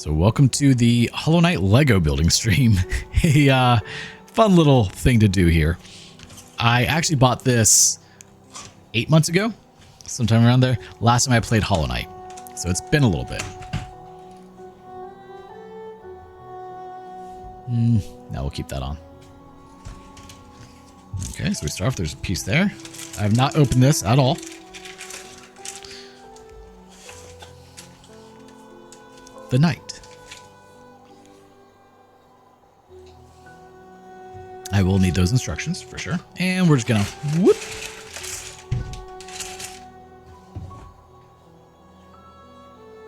So welcome to the Hollow Knight Lego building stream. A fun little thing to do here. I actually bought this 8 months ago, sometime around there. Last time I played Hollow Knight, so it's been a little bit. Now we'll keep that on. Okay, so we start off, there's a piece there. I have not opened this at all. The knight. I will need those instructions for sure. And we're just gonna whoop.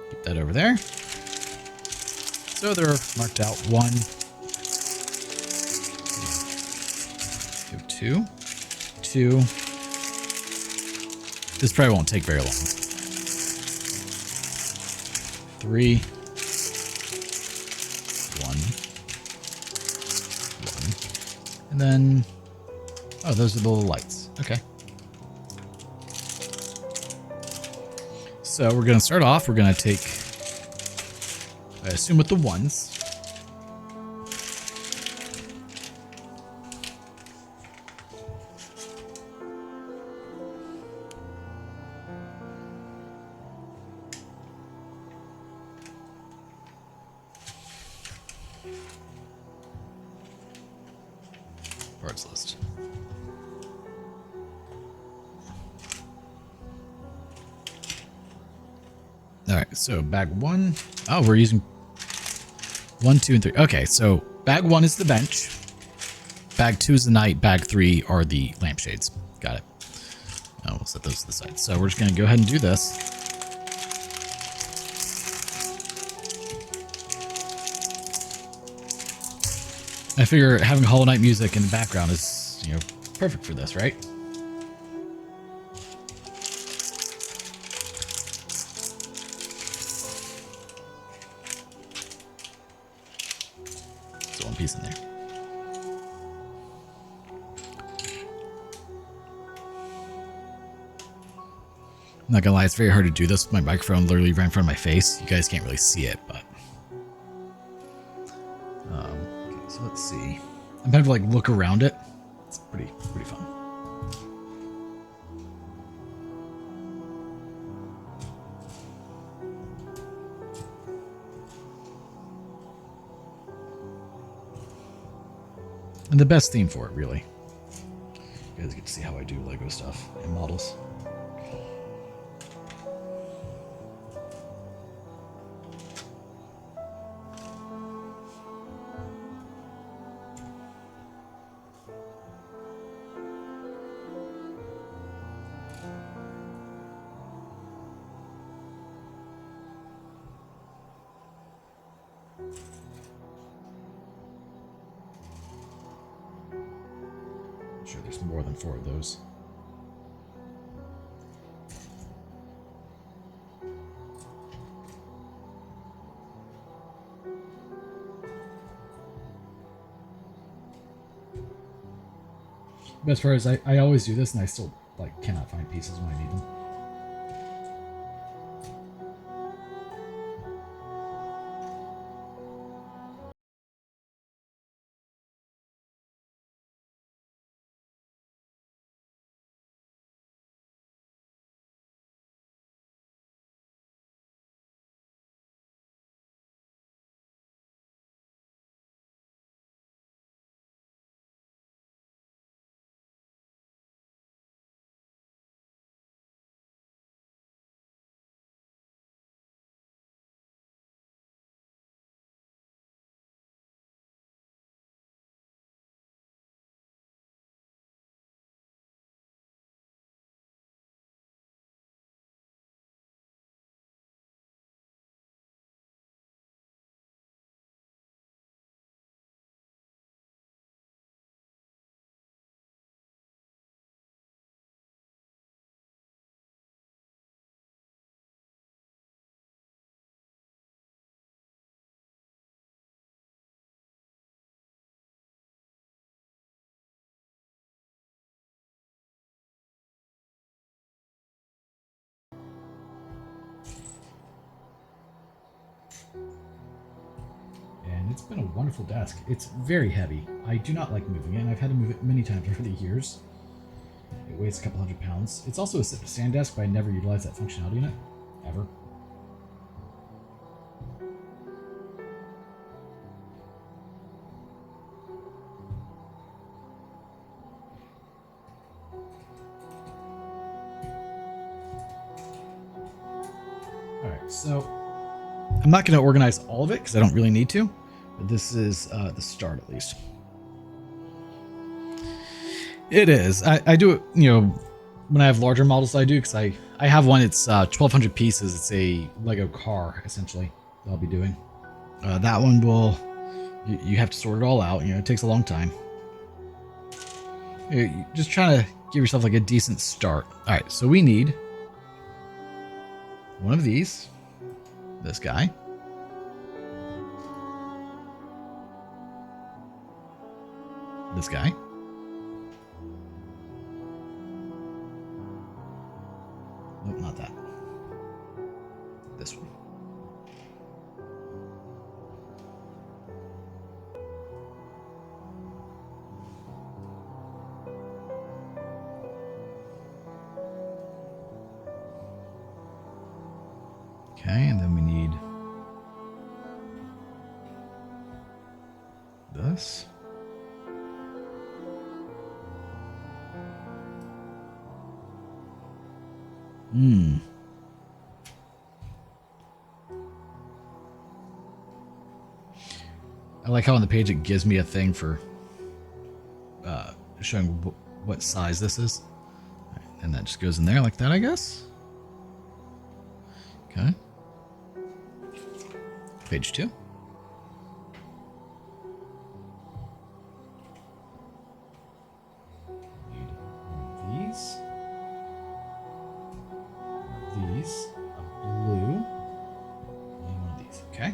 Keep that over there. So they're marked out 1, 2, 2. This probably won't take very long. 3, 1. And then, oh, those are the little lights. Okay. So we're going to start off. We're going to take, I assume with the 1s. Parts list. All right, so bag 1. Oh, we're using 1, 2, and 3. Okay, so bag 1 is the bench. Bag 2 is the knight. Bag 3 are the lampshades. Got it. Oh, we'll set those to the side. So we're just going to go ahead and do this. I figure having Hollow Knight music in the background is, perfect for this, right? There's one piece in there. I'm not gonna lie, it's very hard to do this with my microphone literally right in front of my face. You guys can't really see it, but... okay, so let's see. I'm gonna have to like look around it. It's pretty fun. And the best theme for it, really. You guys get to see how I do Lego stuff and models. I'm sure there's more than 4 of those. But as far as I always do this, and I still cannot find pieces when I need them. it's been a wonderful desk. It's very heavy. I do not like moving it, and I've had to move it many times over the years. It weighs a couple hundred pounds. It's also a stand desk, but I never utilize that functionality in it, ever. Alright, so I'm not going to organize all of it because I don't really need to, but this is the start at least. It is. I do it, you know, when I have larger models I do, because I have one, it's 1,200 pieces. It's a Lego car, essentially, that I'll be doing. That one will, you have to sort it all out. You know, it takes a long time. You're just trying to give yourself like a decent start. All right, so we need one of these, this guy. This guy. Nope, not that. This one. Okay, and then we need this. I like how on the page it gives me a thing for showing what size this is. And that just goes in there like that, I guess. Okay. Page 2. Need one of these, a blue, and one of these. Okay.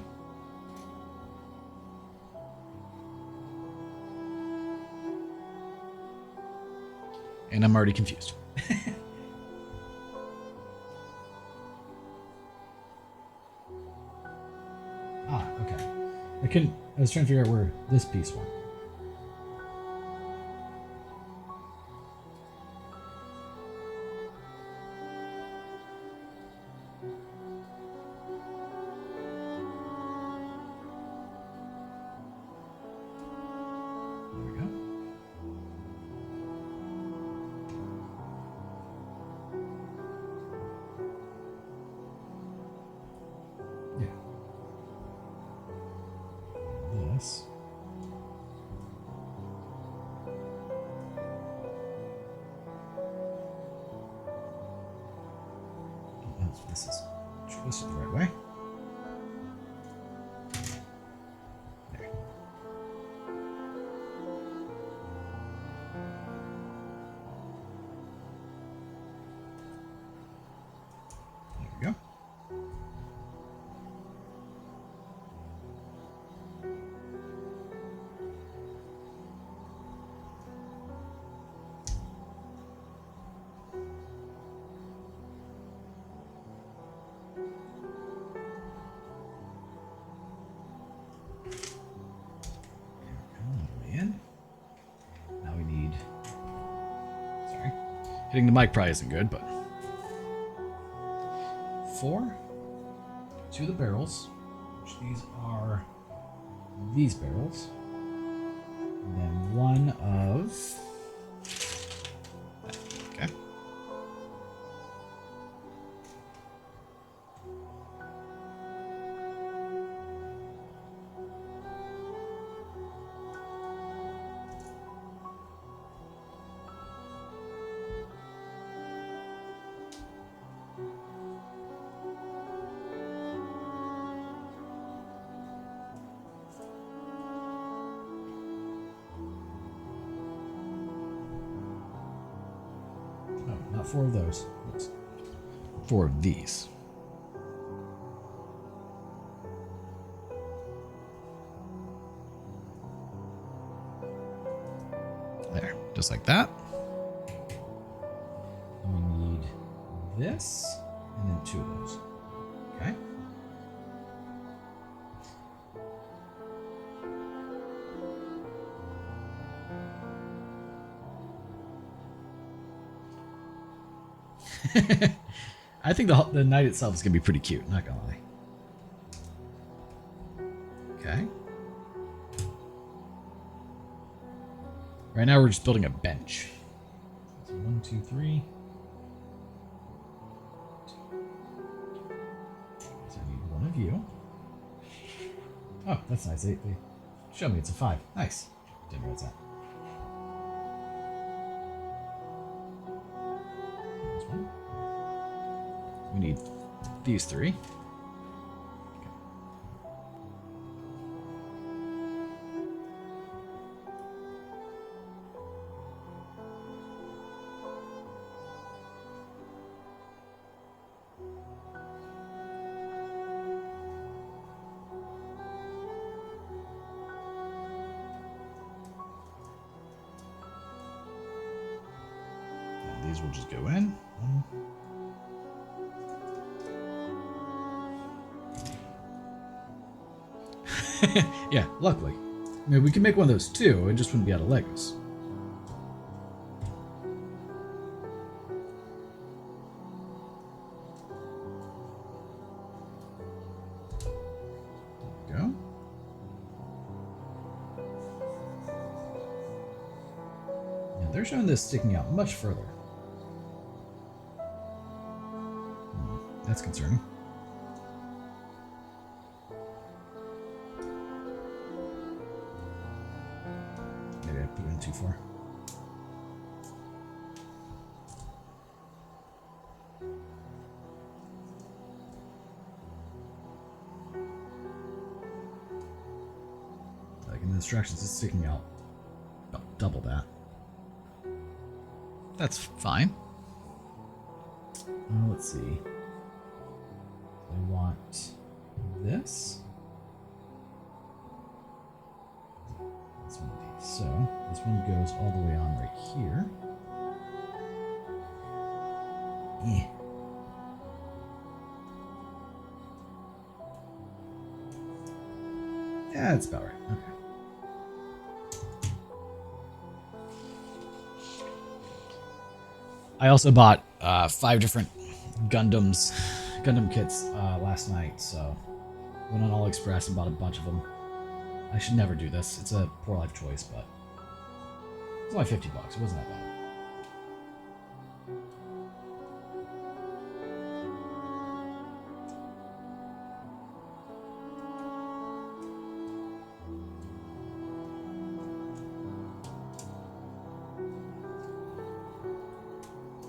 And I'm already confused. Okay. I was trying to figure out where this piece went. There we go. Yeah. This. This is twisted the right way. There. There we go. Now we need, sorry, hitting the mic probably isn't good, but 4 to the barrels, which these are these barrels, and then one of that. Okay. Not 4 of those. Oops. 4 of these. There, just like that. And we need this, and then 2 of those. Okay. I think the knight itself is gonna be pretty cute. Not gonna lie. Okay. Right now we're just building a bench. So 1, 2, 3. So I need one of you. Oh, that's nice. They show me it's a 5. Nice. Didn't realize that. This one. We need these 3. These will just go in. Yeah, luckily. I mean, we can make one of those too. It just wouldn't be out of Legos. There we go. Yeah, they're showing this sticking out much further. That's concerning. Maybe I put it in too far. Like in the instructions, it's sticking out about double that. That's fine. Let's see. I want this. This one of these. So this one goes all the way on right here. Yeah. Yeah, that's about right. Okay. I also bought 5 different Gundam kits last night, so went on AliExpress and bought a bunch of them. I should never do this. It's a poor life choice, but it's only $50. It wasn't that bad.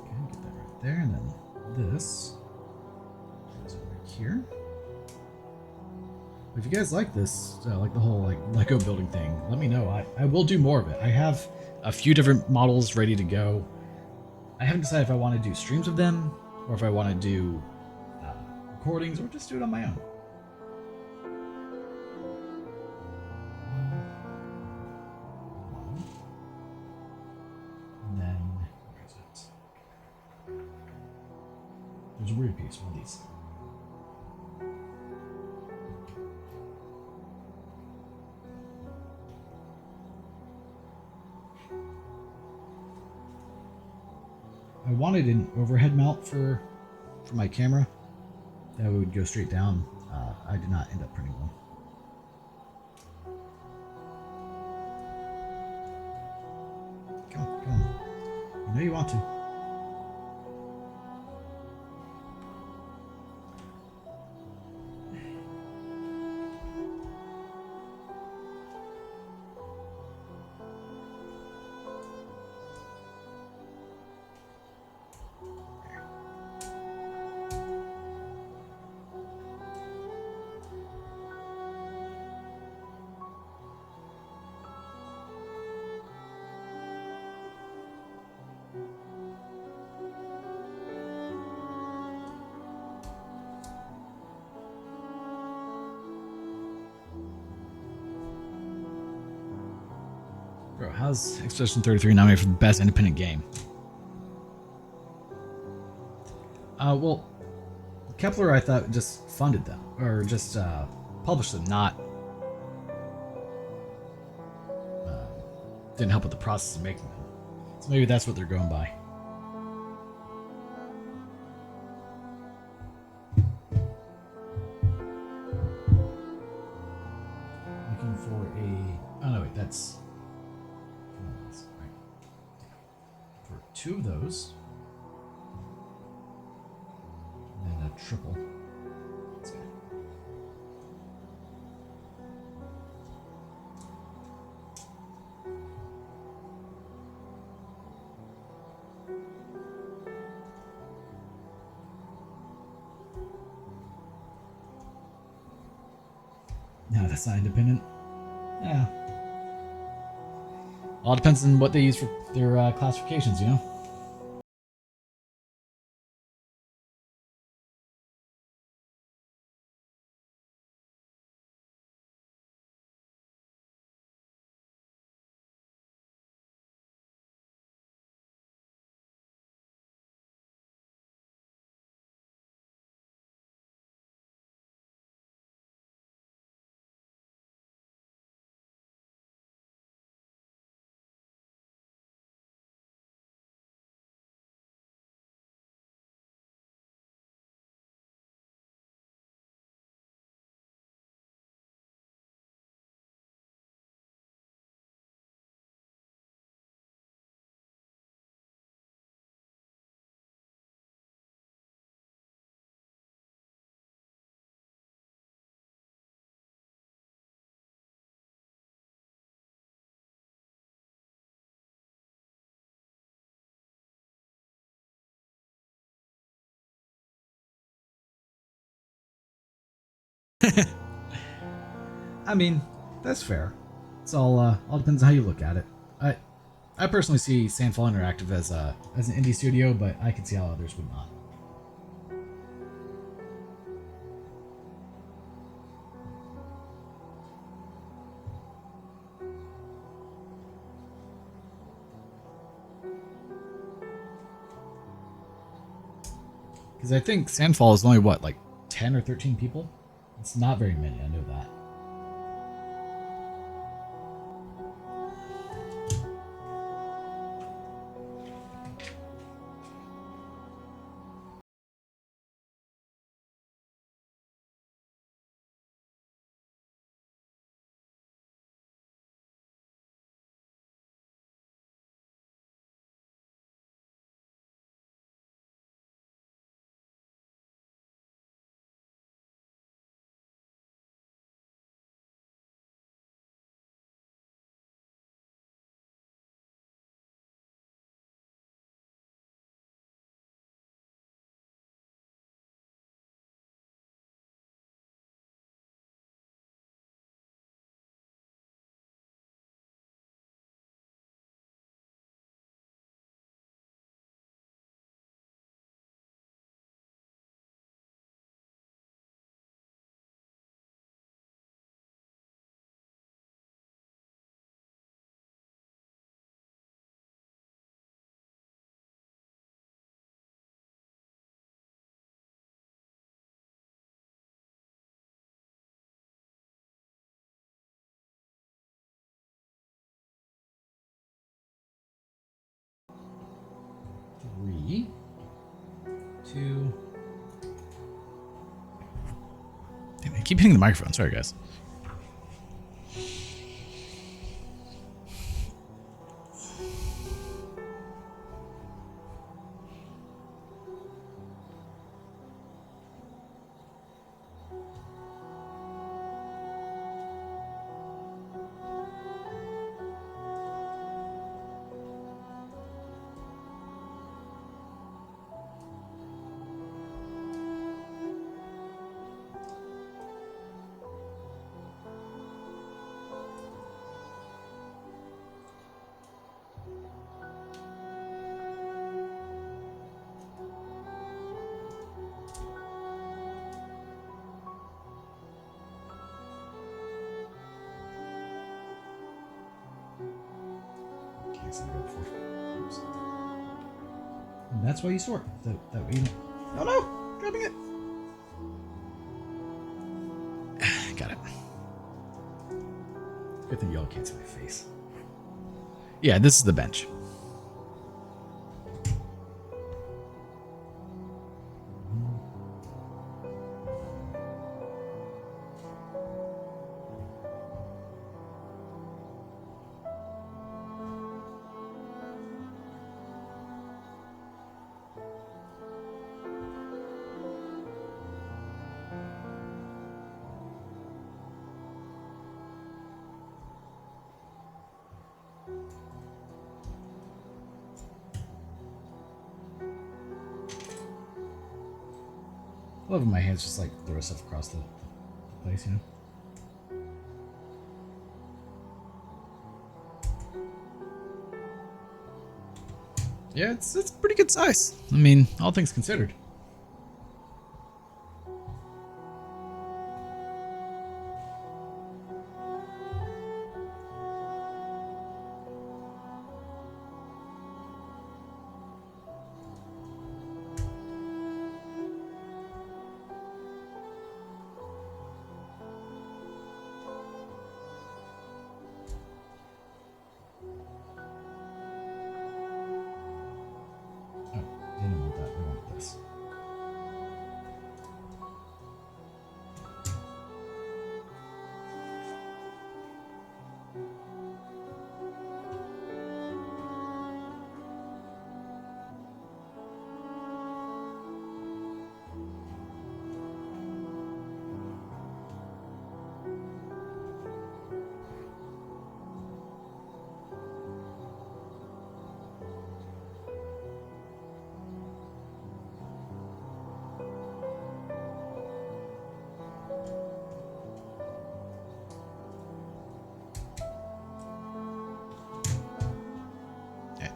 Okay, get that right there, and then this goes over here. If you guys like this, like the whole like Lego building thing, let me know. I will do more of it. I have a few different models ready to go. I haven't decided if I want to do streams of them or if I want to do recordings or just do it on my own. And then, where is it? There's a weird piece, one of these. I wanted an overhead mount for my camera that would go straight down. I did not end up printing one. Come on, come on. You know you want to. Bro, how's Expedition 33 nominated for the best independent game? Well, Kepler, I thought, just funded them, or just published them, not didn't help with the process of making them. So maybe that's what they're going by. wait, that's right. For 2 of those. And then a triple. That's good. No, that's not independent. Yeah. All depends on what they use for their classifications, you know? I mean, that's fair. It's all depends on how you look at it. I personally see Sandfall Interactive as an indie studio, but I can see how others would not. Because I think Sandfall is only what, like 10 or 13 people? It's not very many, I know that. Three, two. Damn, I keep hitting the microphone. Sorry, guys. Oops. And that's why you sort. That way you don't. Oh no! Grabbing it! Got it. Good thing y'all can't see my face. Yeah, this is the bench. I love when my hands just like throw stuff across the place, you know? Yeah, it's pretty good size. I mean, all things considered.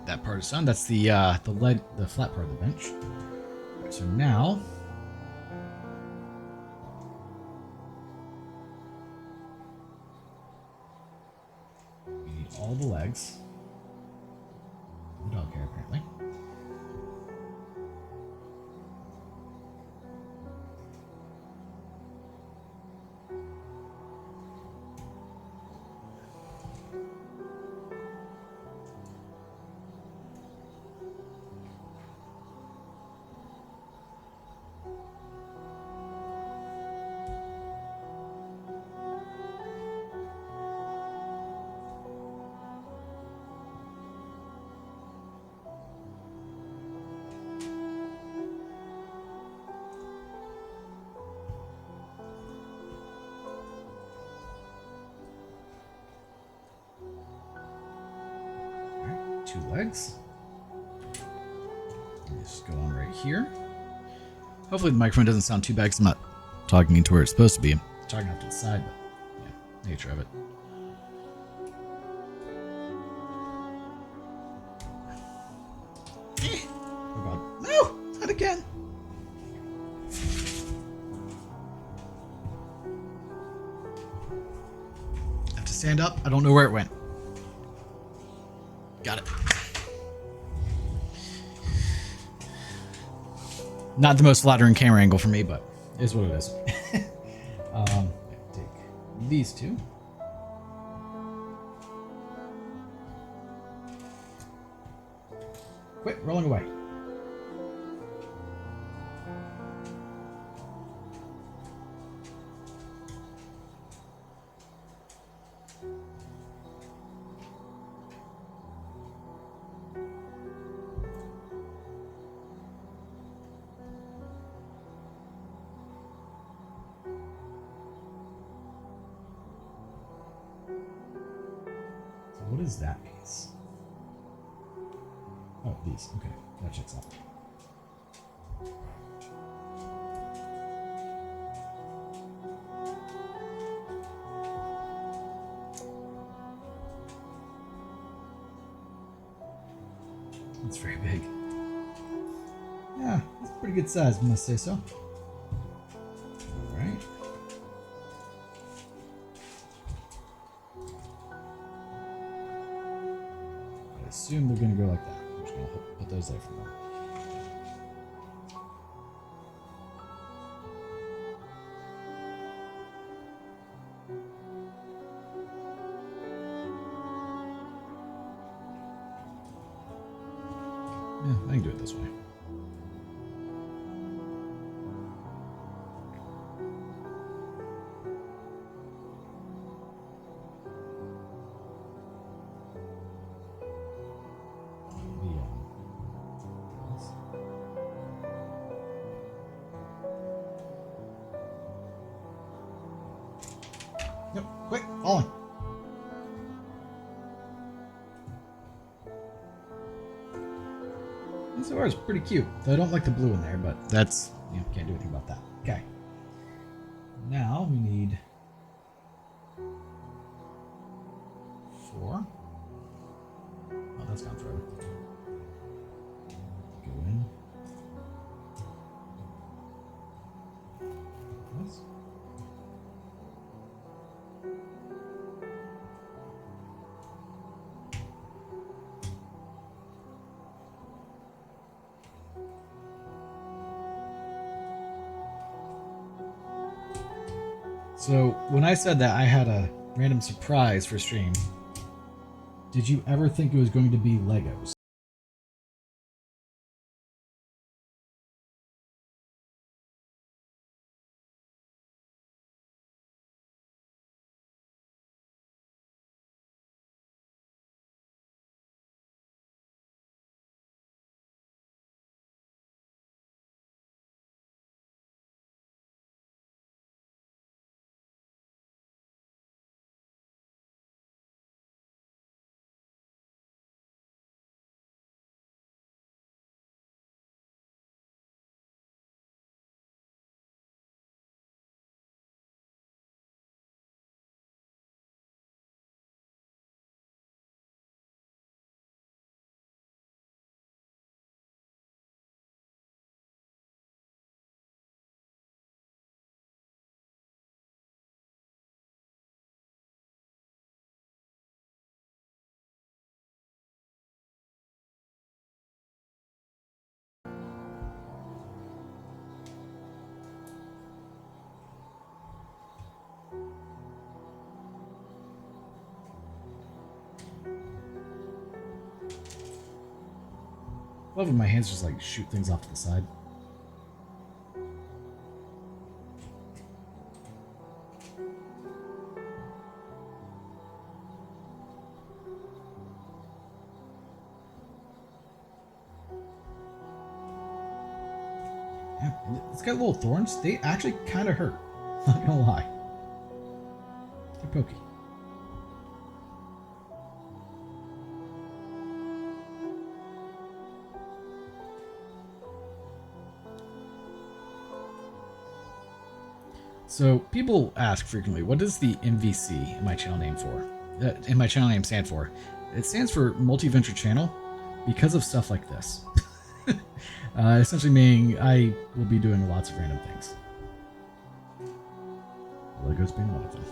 That part is done. That's the flat part of the bench. Right, so now we need all the legs. No dog hair, apparently. Two legs. Just go on right here. Hopefully the microphone doesn't sound too bad because I'm not talking into where it's supposed to be. I'm talking off to the side, but yeah, nature of it. Oh god. No! Not again! I have to stand up. I don't know where it went. Got it. Not the most flattering camera angle for me, but it is what it is. Take these two. Quit rolling away. What is that piece? Oh, these. Okay, that checks out. That's very big. Yeah, it's pretty good size, I must say so. All right. I assume they're going to go like that. I'm just going to put those there for now. Yeah, I can do it this way. Yep, quick, falling. This OR is pretty cute. Though I don't like the blue in there, but that's, you know, can't do anything about that. Okay. Now we need 4. Oh, that's gone forever. Go in. This. So when I said that I had a random surprise for stream, did you ever think it was going to be Legos? I love when my hands just like shoot things off to the side. Yeah, it's got little thorns. They actually kind of hurt. Not gonna lie. They're pokey. So people ask frequently, what does the MVC in my channel name for? In my channel name stand for? It stands for multi-venture channel because of stuff like this. Essentially meaning I will be doing lots of random things. Legos being one of them.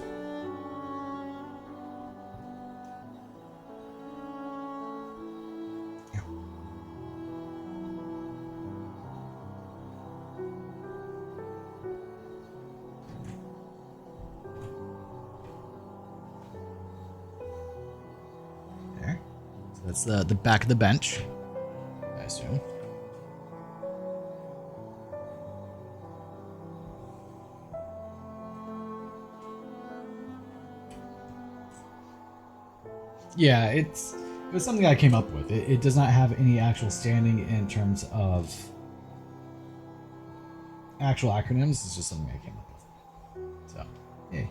There. So that's the back of the bench, I assume. Yeah, it was something I came up with. It does not have any actual standing in terms of actual acronyms. It's just something I came up with. So, yay.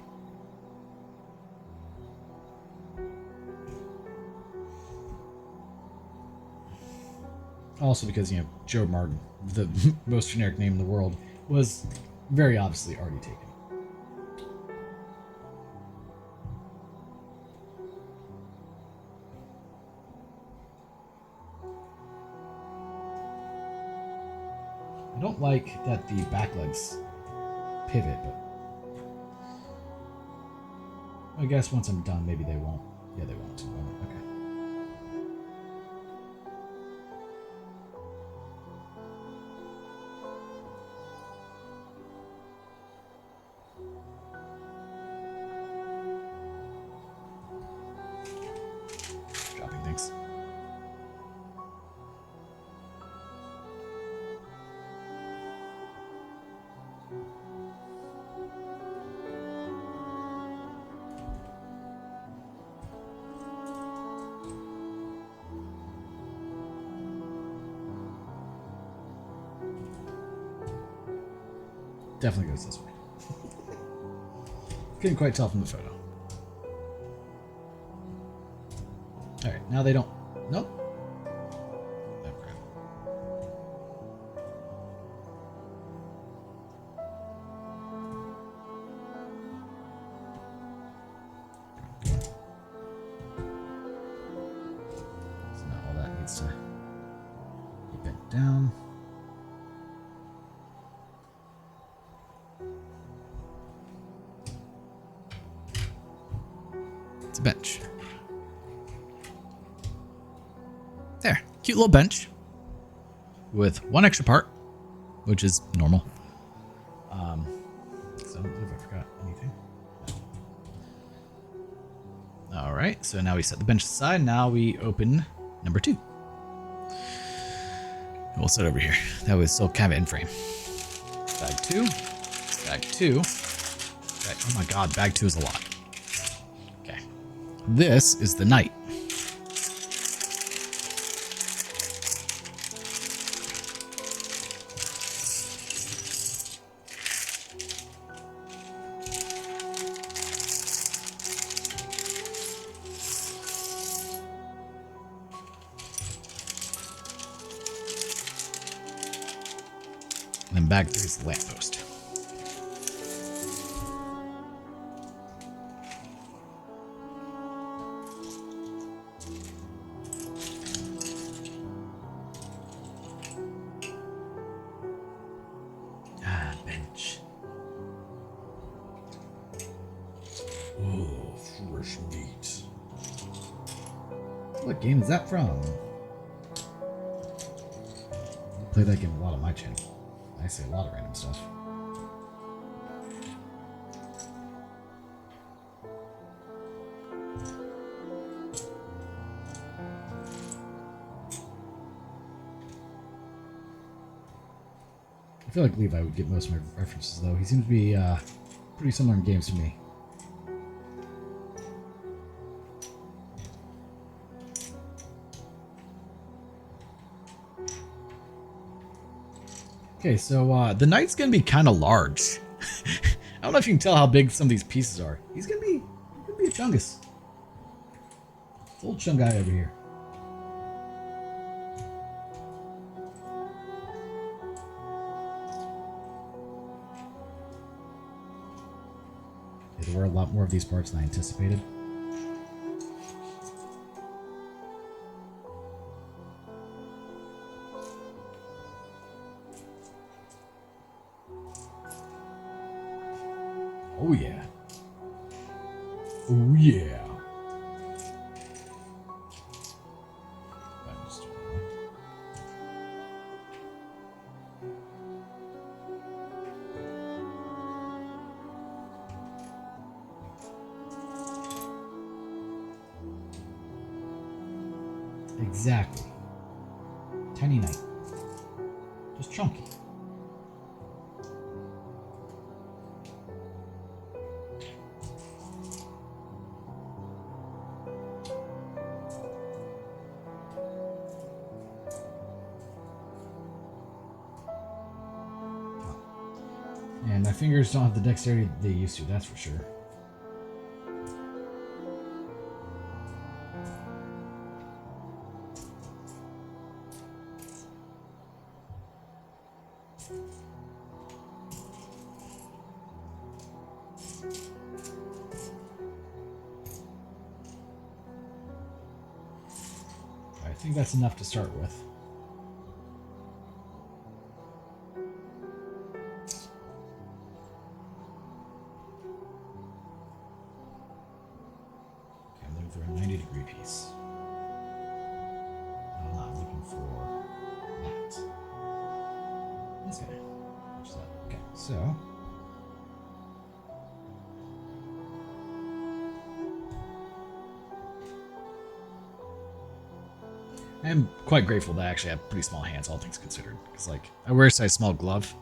Also because, you know, Joe Martin, the most generic name in the world, was very obviously already taken. I don't like that the back legs pivot, but I guess once I'm done, maybe they won't. Yeah, they won't. Okay. Dropping things. Definitely goes this way. Couldn't quite tell from the photo. Alright, now they don't... Nope. Oh, crap. down. It's a bench. There, cute little bench with one extra part, which is normal. So I don't believe I forgot anything. All right, so now we set the bench aside. Now we open number 2. We'll set over here. That was still kind of in frame. Bag 2. Bag 2. Oh my god, bag 2 is a lot. Okay. This is the knight. And then bag 3 is the lamppost. Ah, bench. Oh, fresh meat. What game is that from? I play that game a lot on my channel. I say a lot of random stuff. I feel like Levi would get most of my references, though. He seems to be pretty similar in games to me. Okay, so the knight's gonna be kind of large. I don't know if you can tell how big some of these pieces are. He's gonna be a chungus. Old chunk guy over here. There were a lot more of these parts than I anticipated. Oh yeah. Oh yeah. Exactly. Tiny knight. Just chunky. And my fingers don't have the dexterity they used to, that's for sure. I think that's enough to start with. Okay, I'm looking for a 90-degree piece. I'm not looking for that. This guy. Which is that? Okay, so I'm quite grateful that I actually have pretty small hands, all things considered. Because, like, I wear a size small glove.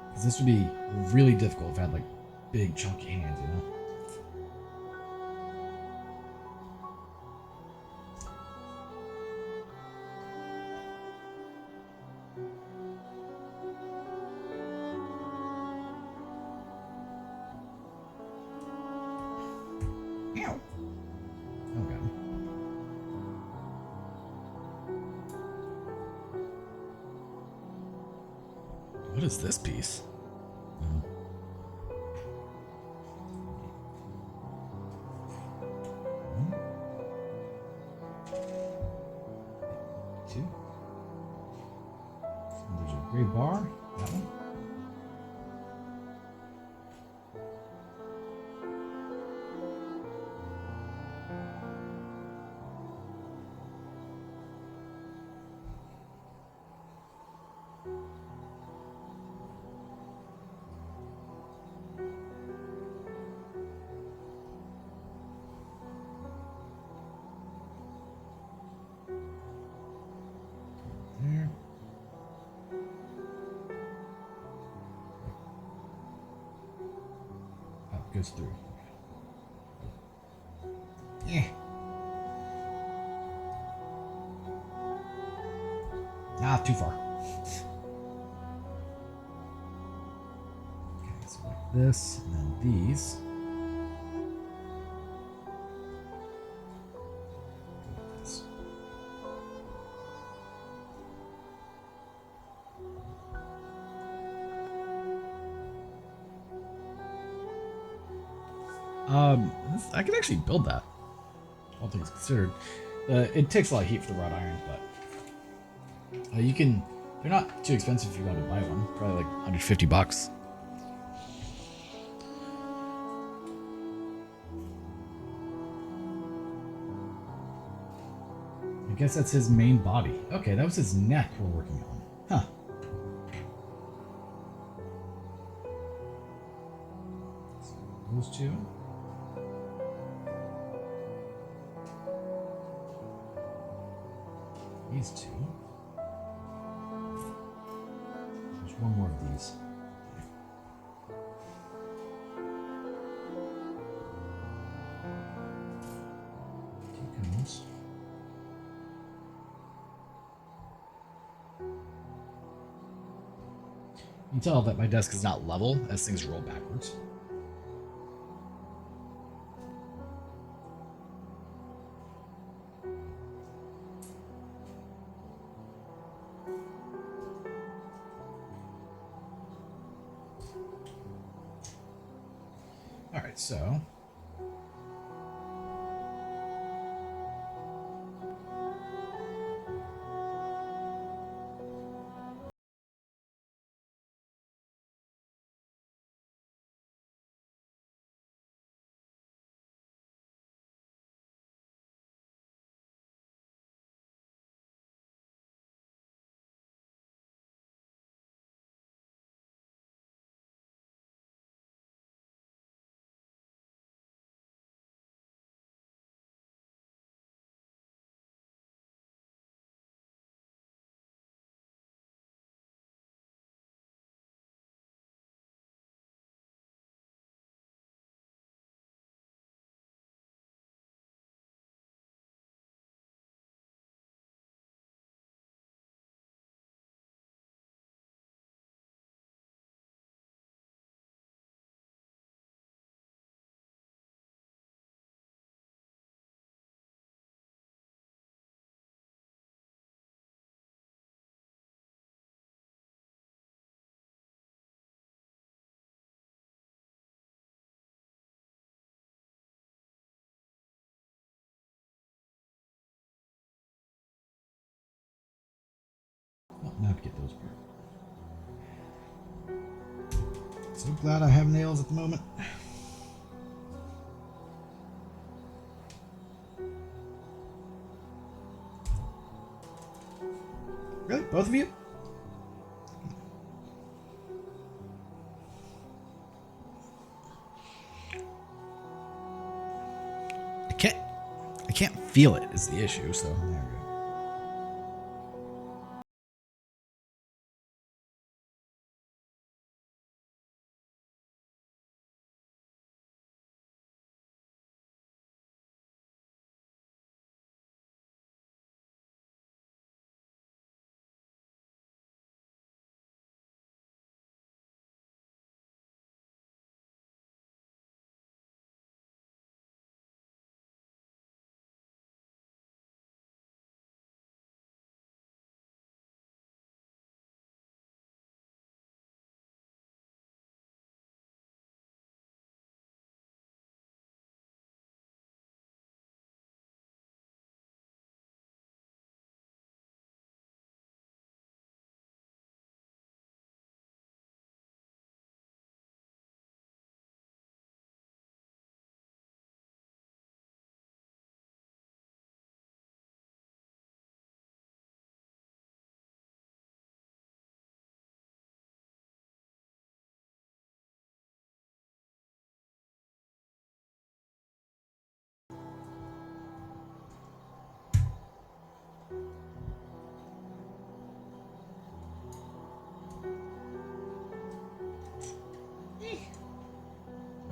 Because this would be really difficult if I had, like, big, chunky hands, you know? Ow! Oh, God. What is this piece? Oh. Two. Gray bar, that one. There. Oh, it goes through. Yeah. Ah, too far. Okay, so like this, and then these. Go like this. I can actually build that. All things considered, it takes a lot of heat for the wrought iron, but you can. They're not too expensive if you want to buy one. Probably like 150 bucks. I guess that's his main body. Okay, that was his neck we're working on. Huh. So those two. These two. There's one more of these. Two cones. You can tell that my desk is not level as things roll backwards. All right, so now to get those apart. So glad I have nails at the moment. Really? Both of you? I can't feel it is the issue, so there we go.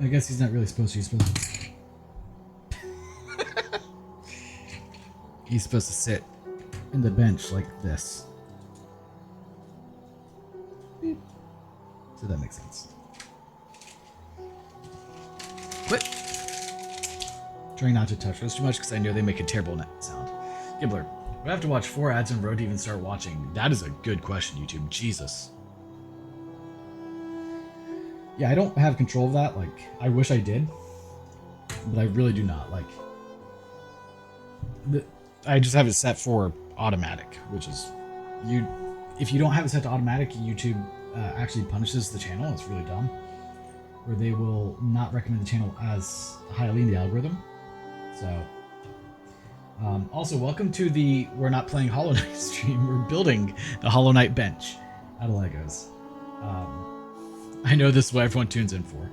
I guess he's not really supposed to. He's supposed to sit in the bench like this. Beep. So that makes sense. Quit. Trying not to touch those too much because I know they make a terrible net sound. Gibbler, would I have to watch 4 ads in a row to even start watching? That is a good question, YouTube. Jesus. Yeah, I don't have control of that. Like, I wish I did, but I really do not. Like, I just have it set for automatic, which is if you don't have it set to automatic, YouTube actually punishes the channel. It's really dumb, where they will not recommend the channel as highly in the algorithm. So, also welcome to the We're Not Playing Hollow Knight stream. We're building the Hollow Knight bench out of Legos. I know this is what everyone tunes in for.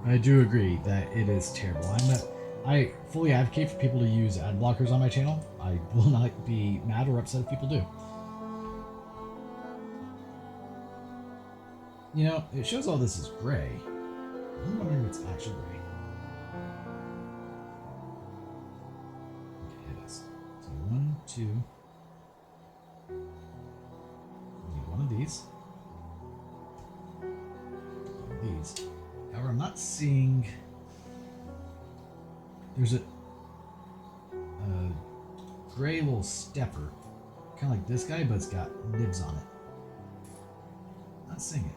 I do agree that it is terrible. I fully advocate for people to use ad blockers on my channel. I will not be mad or upset if people do. You know, it shows all this is gray. I'm wondering if it's actually gray. Okay, it is. So 1, 2. Need one of these. One of these. However, I'm not seeing. There's a gray little stepper, kind of like this guy, but it's got nibs on it. Not seeing it.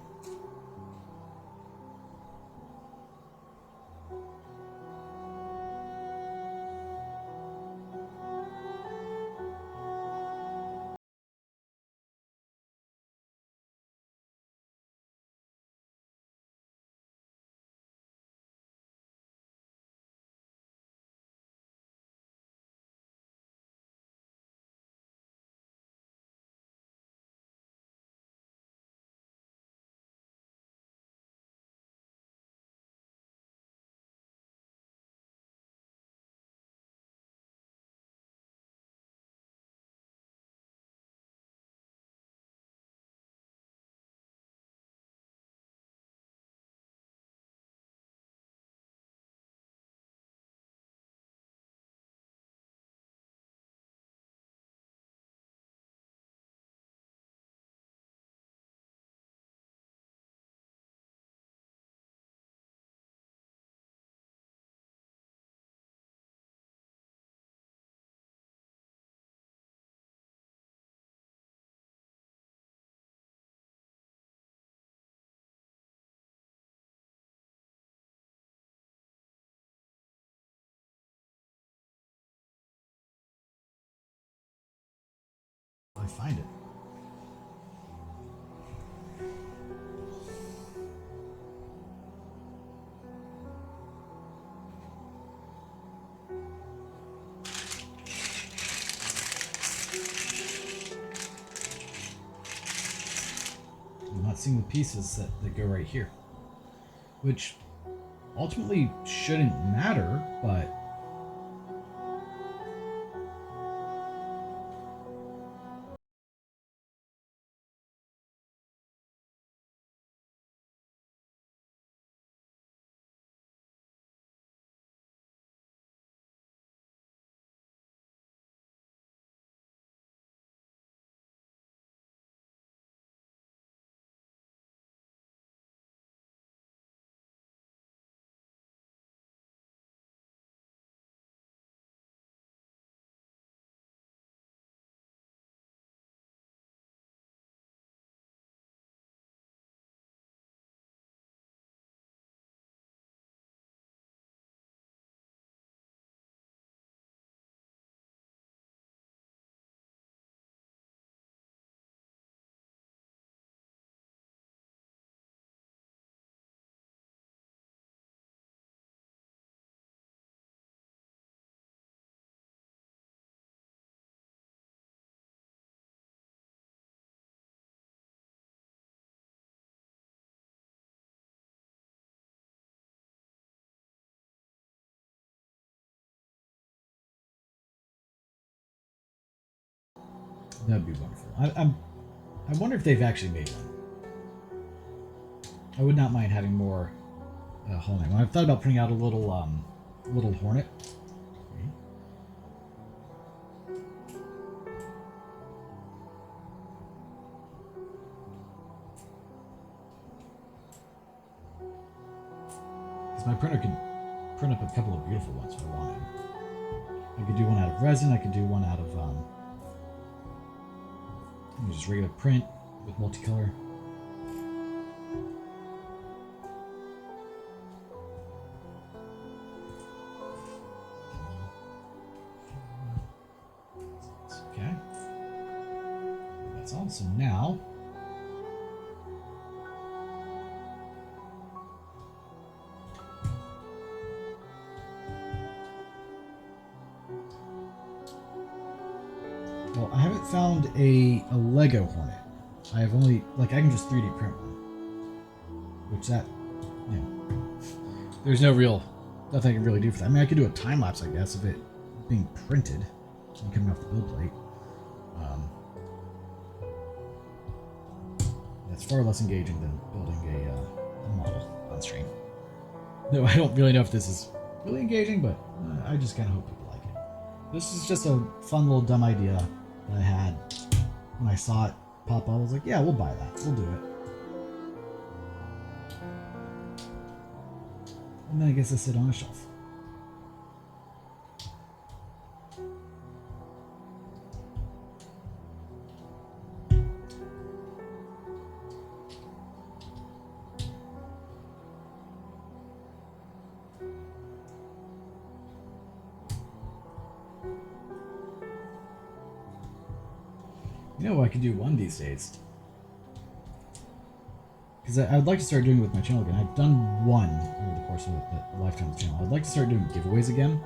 I find it. I'm not seeing the pieces that go right here, which ultimately shouldn't matter, but That'd be wonderful. I wonder if they've actually made one. I would not mind having more Hollow Knight. I've thought about putting out a little hornet. Because my printer could print up a couple of beautiful ones if I wanted. I could do one out of resin. I could do one out of just regular print with multicolor. Okay. That's all. So now well, I haven't found a Lego Hornet. I have only, like, I can just 3D print one. Which that, you know, there's nothing I can really do for that. I mean, I could do a time lapse, I guess, of it being printed and coming off the build plate. That's far less engaging than building a model on stream. No, I don't really know if this is really engaging, but I just kind of hope people like it. This is just a fun little dumb idea that I had when I saw it pop up. I was like, yeah, we'll buy that. We'll do it. And then I guess I sit on a shelf. You know what I could do one these days? Because I'd like to start doing it with my channel again. I've done one over the course of the lifetime of the channel. I'd like to start doing giveaways again.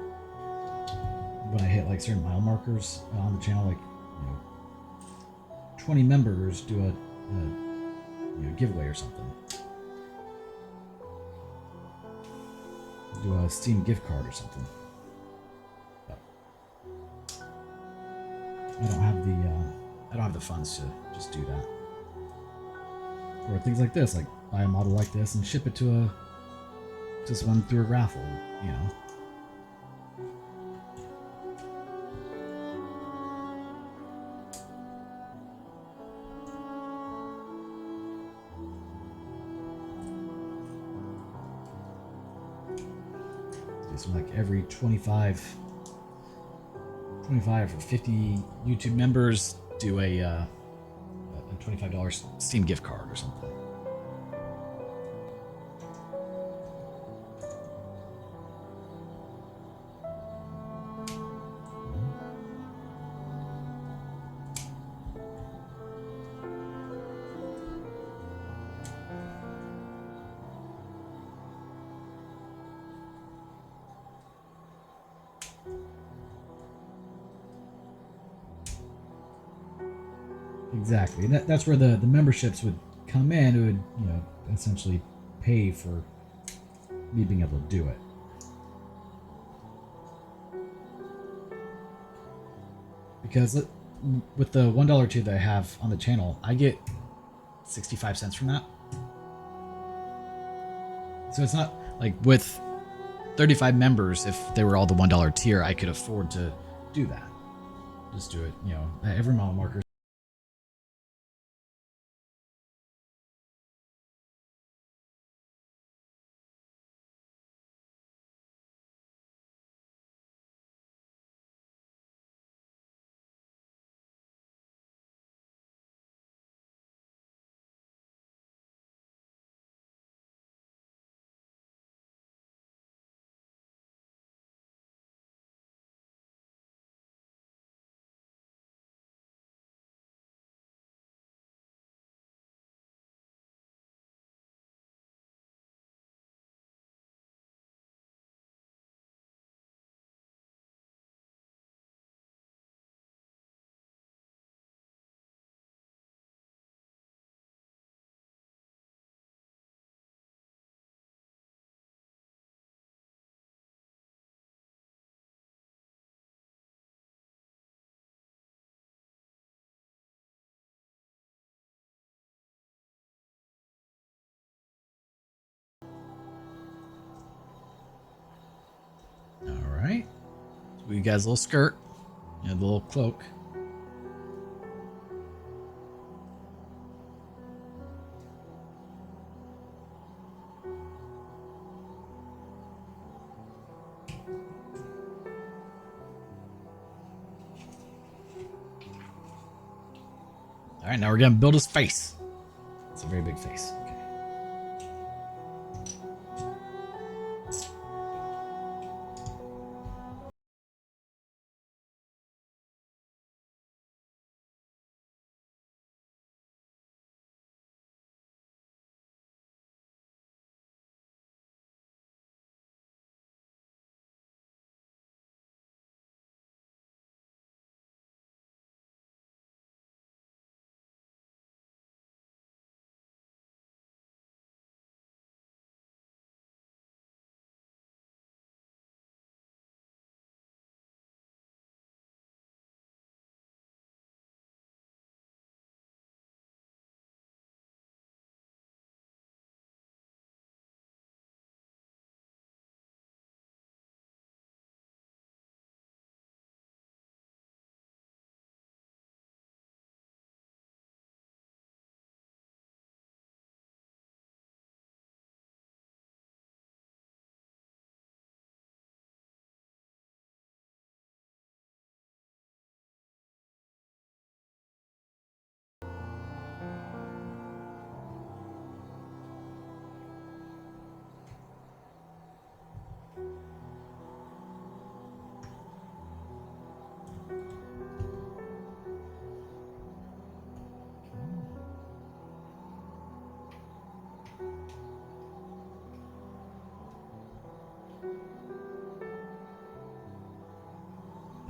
When I hit like certain mile markers on the channel, like, you know, 20 members do a giveaway or something. Do a Steam gift card or something. But I don't have the funds to just do that. Or things like this, like buy a model like this and ship it to someone through a raffle, you know. It's like every 25 or 50 YouTube members do a $25 Steam gift card or something. Exactly, and that's where the memberships would come in. It would, you know, essentially pay for me being able to do it. Because with the $1 tier that I have on the channel, I get 65 cents from that. So it's not like with 35 members, if they were all the $1 tier, I could afford to do that. Just do it, you know, at every mile marker. You guys, a little skirt. You know, the little cloak. All right, now we're gonna build his face. It's a very big face. Okay.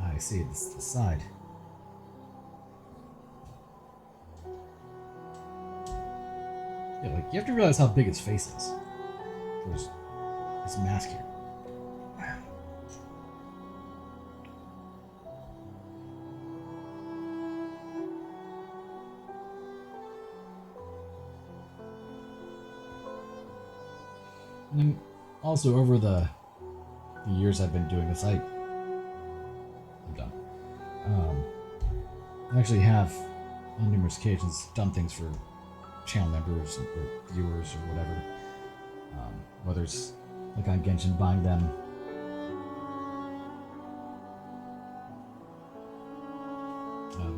I see, this is the side. Yeah, like, you have to realize how big his face is. There's this mask here. And then also over the years I've been doing this, I'm done. I actually have on numerous occasions done things for channel members or viewers or whatever. Whether it's like on Genshin buying them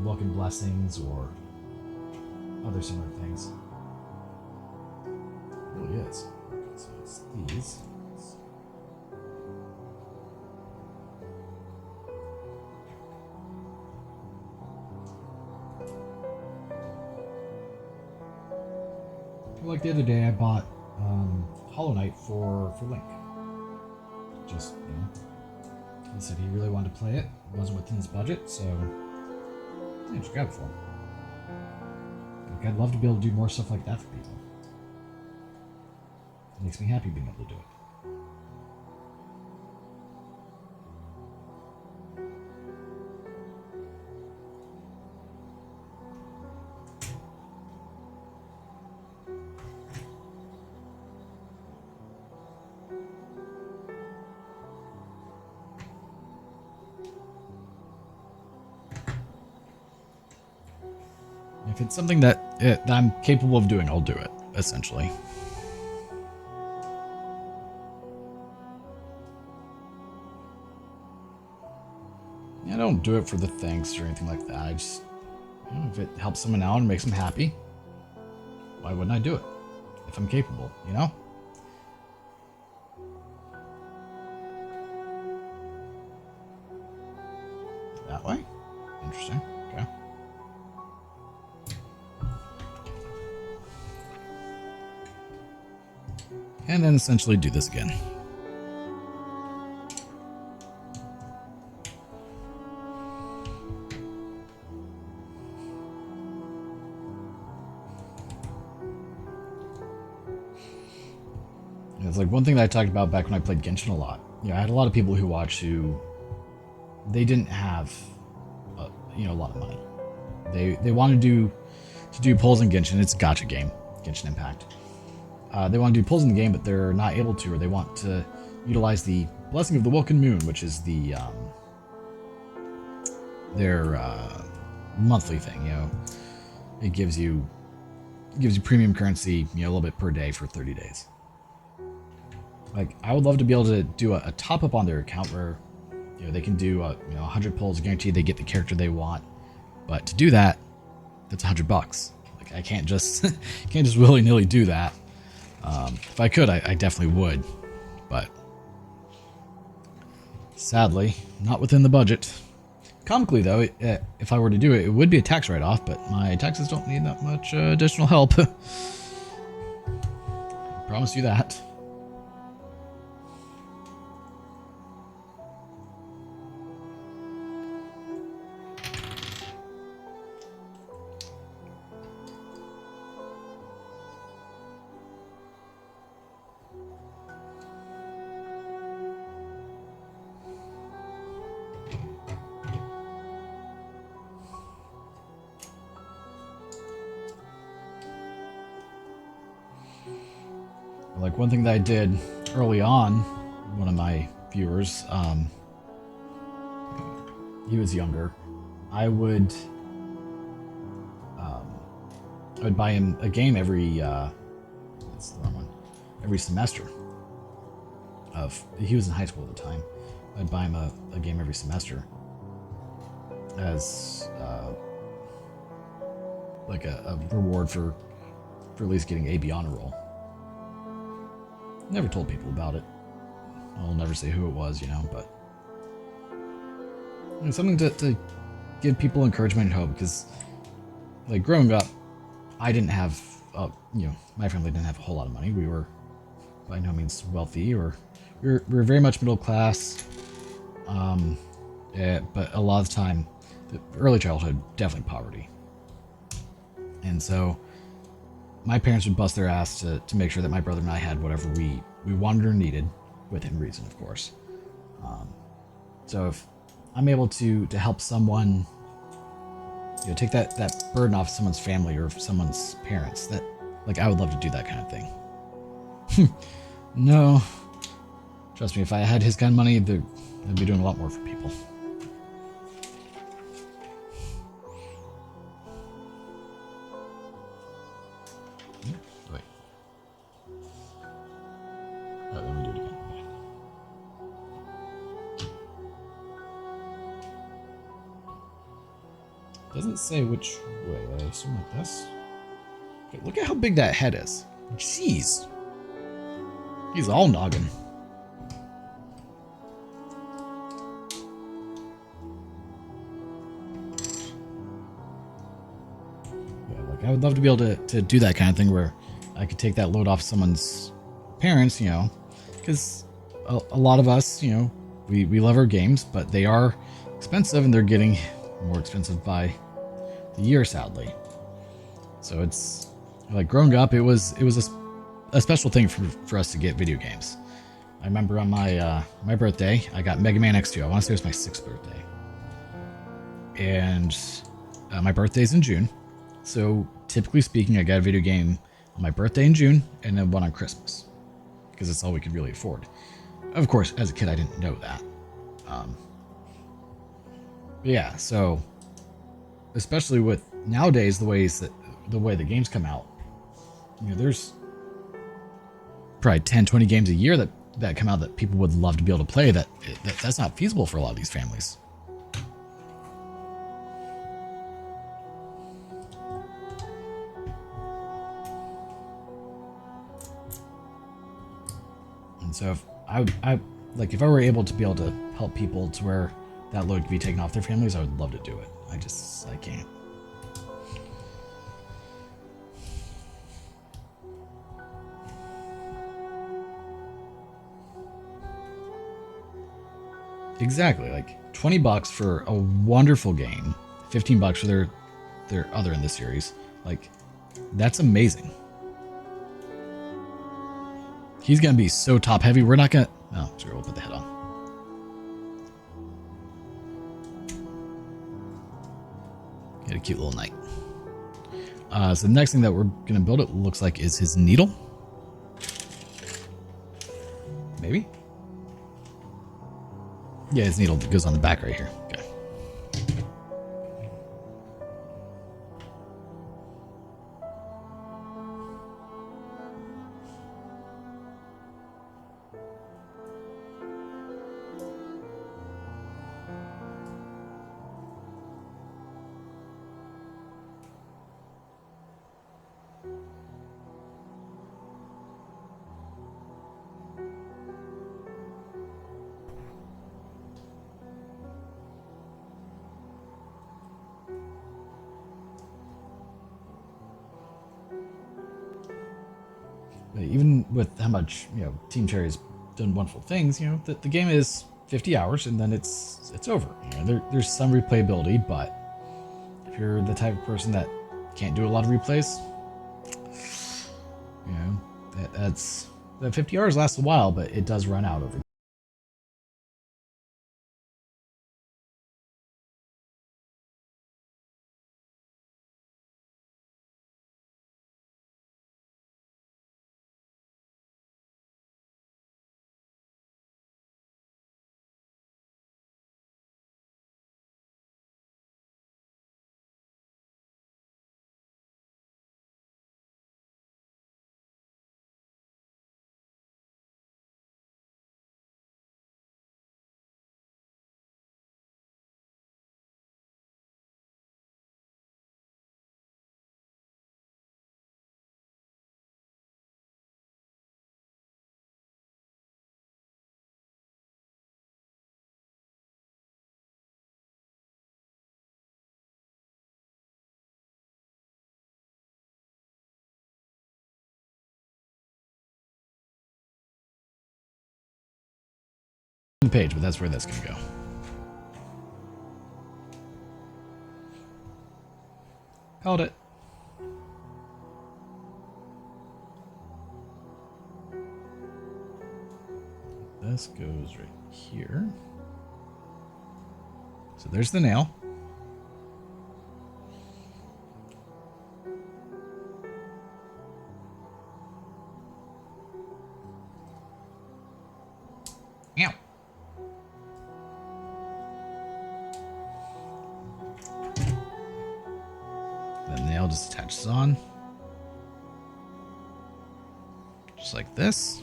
welcome blessings or other similar things. It really is. So it's these. Like the other day, I bought Hollow Knight for Link. Just, you know, he said he really wanted to play it. It wasn't within his budget, so I just grabbed it for him. Like, I'd love to be able to do more stuff like that for people. It makes me happy being able to do it. If it's something that I'm capable of doing, I'll do it, essentially. I don't do it for the thanks or anything like that. I just, you know, if it helps someone out and makes them happy, why wouldn't I do it? If I'm capable, you know? That way? Interesting. Okay. And then essentially do this again. It's like one thing that I talked about back when I played Genshin a lot. Yeah, I had a lot of people who watched who they didn't have, you know, a lot of money. They wanted to do pulls in Genshin. It's a gacha game, Genshin Impact. They want to do pulls in the game, but they're not able to, or they want to utilize the Blessing of the Woken Moon, which is the their monthly thing. You know, it gives you premium currency, you know, a little bit per day for 30 days. Like, I would love to be able to do a top up on their account where, you know, they can do 100 pulls, guaranteed they get the character they want. But to do that, that's $100. Like, I can't just willy nilly do that. If I could, I definitely would, but sadly, not within the budget. Comically, though, if I were to do it, it would be a tax write-off, but my taxes don't need that much additional help. Promise you that. Like, one thing that I did early on, one of my viewers, he was younger. I would buy him a game every that's the wrong one, every semester. He was in high school at the time. I'd buy him a game every semester as like a reward for at least getting AB on a roll. Never told people about it. I'll never say who it was, you know, but it's something to give people encouragement and hope, because, like, growing up, I didn't have, my family didn't have a whole lot of money. We were by no means wealthy, or we were very much middle class. But a lot of the time, the early childhood, definitely poverty. And so my parents would bust their ass to make sure that my brother and I had whatever we wanted or needed, within reason, of course. So if I'm able to help someone, you know, take that burden off someone's family or someone's parents, that, like, I would love to do that kind of thing. No, trust me, if I had his kind of money, I'd be doing a lot more for people. Wait. Oh, let me do it again. Doesn't say which way. I assume like this. Okay, look at how big that head is. Jeez. He's all noggin. Yeah, like, I would love to be able to do that kind of thing where I could take that load off someone's parents, you know, because a lot of us, you know, we love our games, but they are expensive, and they're getting more expensive by the year, sadly. So it's like, growing up, it was a special thing for us to get video games. I remember on my birthday, I got Mega Man X2. I want to say it was my 6th birthday, and my birthday's in June. So typically speaking, I got a video game on my birthday in June, and then one on Christmas, because that's all we could really afford. Of course, as a kid, I didn't know that. But yeah, so especially with nowadays, the way the games come out, you know, there's probably 10, 20 games a year that come out that people would love to be able to play. That's not feasible for a lot of these families. And so if if I were able to be able to help people to where that load could be taken off their families, I would love to do it. I can't. Exactly, like $20 for a wonderful game, $15 for their other in the series. Like, that's amazing. He's gonna be so top heavy. We're not gonna. Oh, sure, we'll put the head on. Get a cute little knight. So the next thing that we're gonna build, it looks like, is his needle. Maybe. Yeah, his needle goes on the back right here. Okay. But even with how much, Team Cherry's done wonderful things, the game is 50 hours and then it's over. There's some replayability, but if you're the type of person that can't do a lot of replays, that 50 hours lasts a while, but it does run out over. The page, but that's where that's gonna go. Called it. This goes right here. So there's the nail. Ow. The nail just attaches on. Just like this.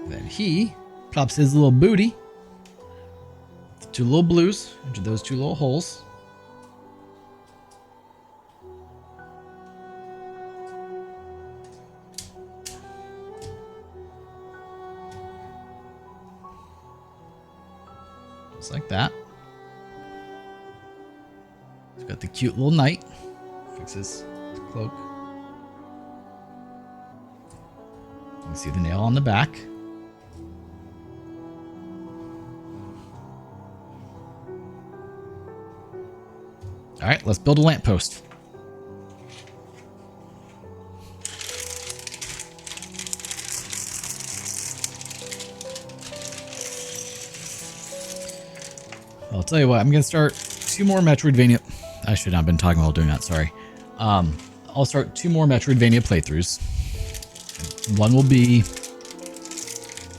Then he plops his little booty, the two little blues, into those two little holes. Just like that. He's got the cute little knight. Fixes his cloak. You can see the nail on the back. All right, let's build a lamppost. I'll tell you what, I'm going to start 2 more Metroidvania. I should not have been talking while doing that, sorry. I'll start 2 more Metroidvania playthroughs. One will be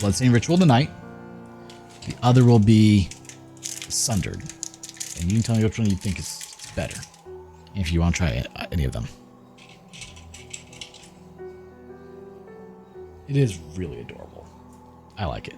Bloodstained Ritual Tonight. The other will be Sundered. And you can tell me which one you think is better, if you want to try any of them. It is really adorable. I like it.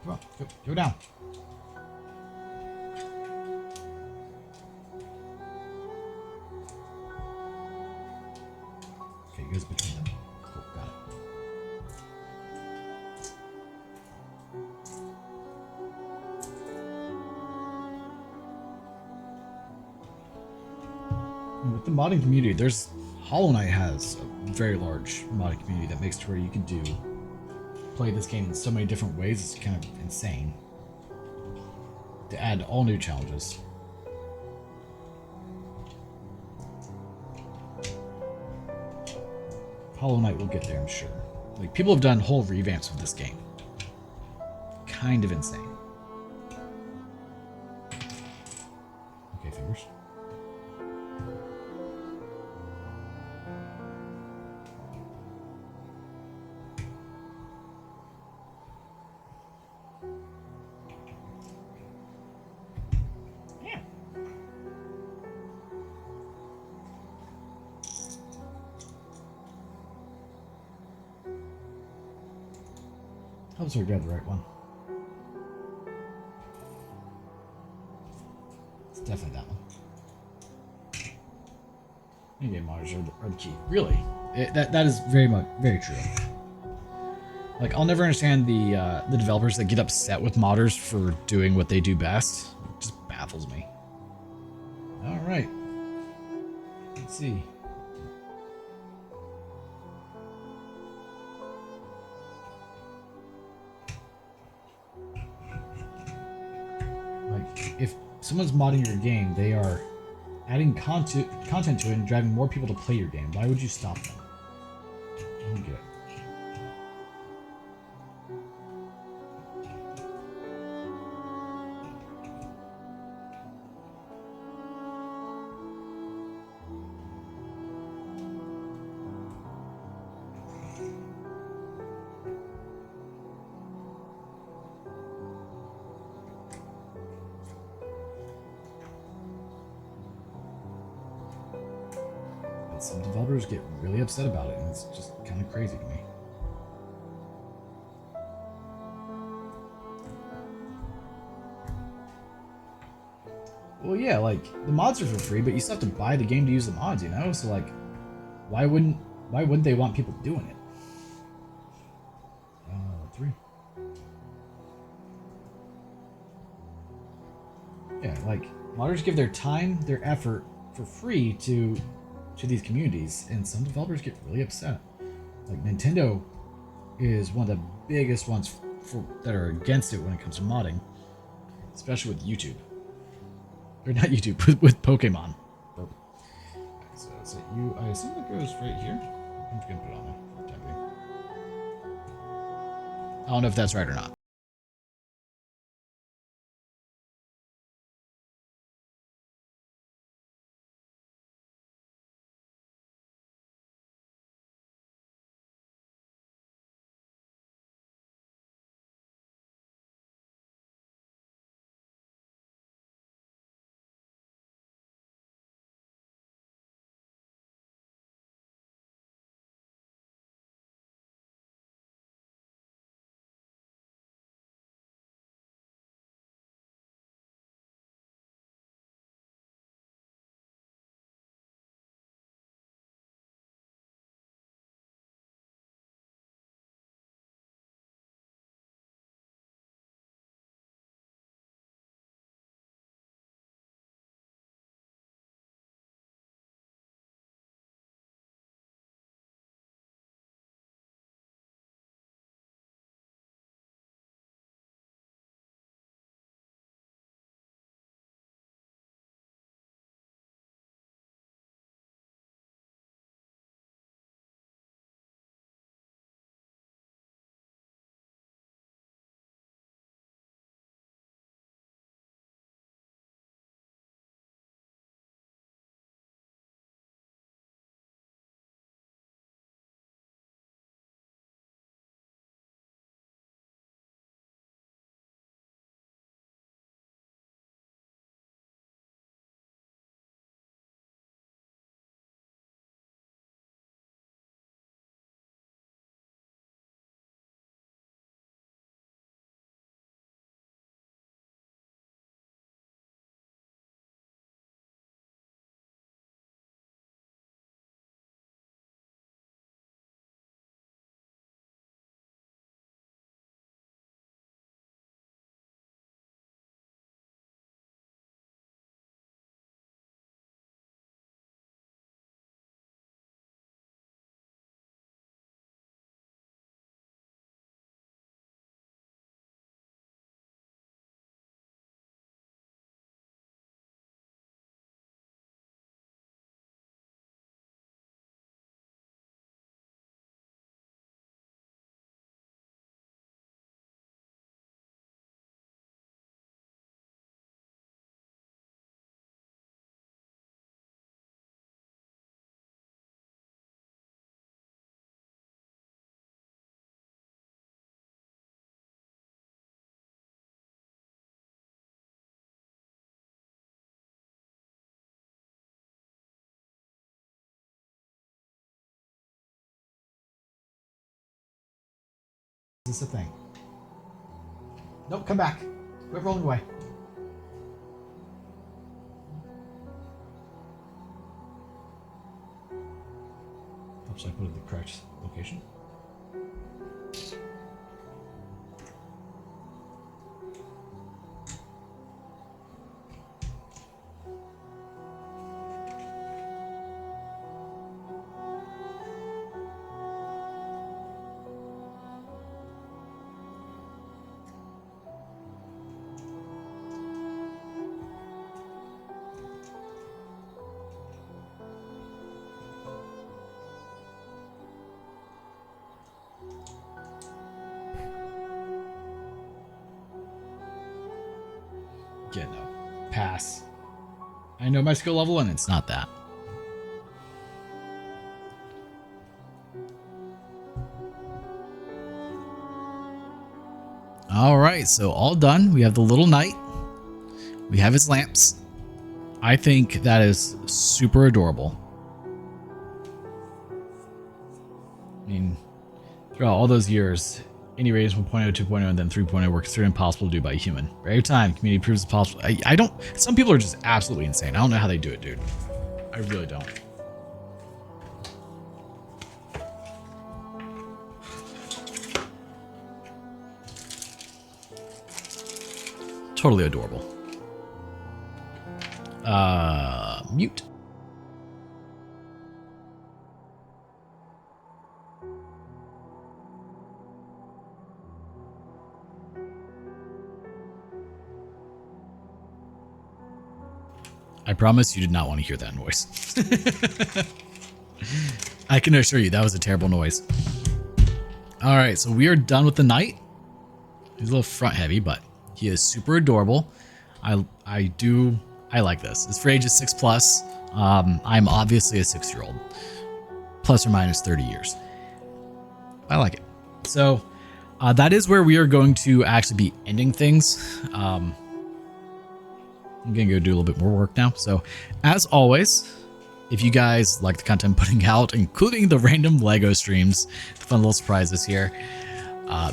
Come on, go down. Okay, it goes between them. Cool, got it. And with the modding community, there's Hollow Knight has a very large modding community that makes it to where you can play this game in so many different ways. It's kind of insane to add all new challenges. Hollow Knight will get there, I'm sure. Like, people have done whole revamps of this game. Kind of insane. Okay, fingers. Helps her grab the right one. It's definitely that one. In-game modders are the key. Really? That is very true. Like, I'll never understand the developers that get upset with modders for doing what they do best. It just baffles me. All right. Let's see. Like, if someone's modding your game, they are adding content to it and driving more people to play your game. Why would you stop them? I don't get it. But some developers get really upset about it, and it's just kind of crazy to me. Well, yeah, like, the mods are for free, but you still have to buy the game to use the mods, you know? So, like, why wouldn't they want people doing it? 3. Yeah, like, modders give their time, their effort for free to these communities, and some developers get really upset. Like, Nintendo is one of the biggest ones that are against it when it comes to modding, especially with YouTube. Or not YouTube, with Pokemon. Okay, so you, I assume it goes right here. I'm just gonna put it on there for the time being. I don't know if that's right or not. Is this a thing? Nope, come back. Quit rolling away. Should I put it in the correct location? Yeah, no. Pass. I know my skill level and it's not that. All right, so all done. We have the little knight. We have his lamps. I think that is super adorable. I mean, throughout all those years, any raise 1.0, 2.0, and then 3.0 were considered impossible to do by a human. But every time, community proves it's possible. I don't. Some people are just absolutely insane. I don't know how they do it, dude. I really don't. Totally adorable. Mute. I promise you did not want to hear that noise. I can assure you that was a terrible noise. All right, so we are done with the knight. He's a little front heavy, but he is super adorable. I like this. It's for ages 6+. I'm obviously a 6-year-old, plus or minus 30 years. I like it. So that is where we are going to actually be ending things. I'm going to go do a little bit more work now. So as always, if you guys like the content I'm putting out, including the random Lego streams, the fun little surprises here,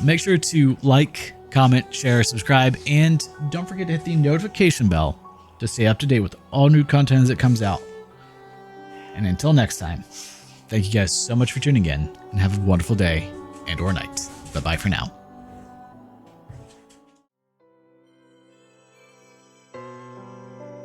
make sure to like, comment, share, subscribe, and don't forget to hit the notification bell to stay up to date with all new content as it comes out. And until next time, thank you guys so much for tuning in and have a wonderful day and or night. Bye-bye for now.